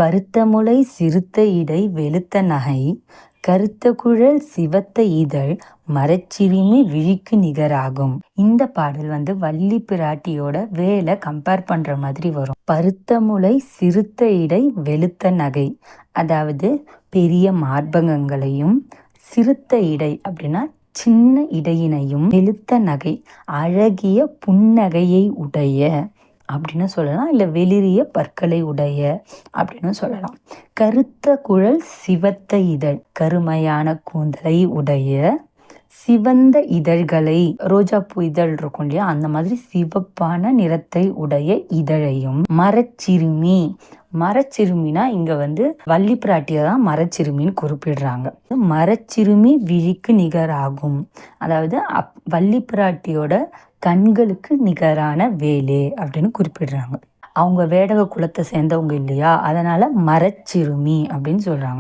பருத்த முலை சிறுத்த இடை வெளுத்த நகை கருத்த குழல் சிவத்த இதழ் மரச்சிறுமி விழிக்கு நிகராகும். இந்த பாடல் வள்ளி பிராட்டியோட வேலை கம்பேர் பண்ற மாதிரி வரும். பருத்த முலை சிறுத்த இடை வெளுத்த நகை, அதாவது பெரிய மார்பகங்களையும், சிறுத்த இடை அப்படின்னா சின்ன இடையினையும், வெளுத்த நகை அழகிய புன்னகையை உடைய அப்படின்னு சொல்லலாம், இல்லை வெளிரிய பற்களை உடைய அப்படின்னு சொல்லலாம். கருத்த குழல் சிவத்த இதழ், கருமையான கூந்தலை உடைய, சிவந்த இதழ்களை, ரோஜாப்பூ இதழ் இருக்கும் இல்லையா, அந்த மாதிரி சிவப்பான நிறத்தை உடைய இதழையும். மரச்சிறுமி, மரச்சிறுமினா இங்க வள்ளி பிராட்டியை தான் மரச்சிறுமின்னு குறிப்பிடுறாங்க. மரச்சிறுமி விழிக்கு நிகராகும், அதாவது வள்ளி பிராட்டியோட கண்களுக்கு நிகரான வேலே அப்படின்னு குறிப்பிடுறாங்க. அவங்க வேடக குலத்தை சேர்ந்தவங்க இல்லையா, அதனால மரச்சிறுமி அப்படின்னு சொல்றாங்க.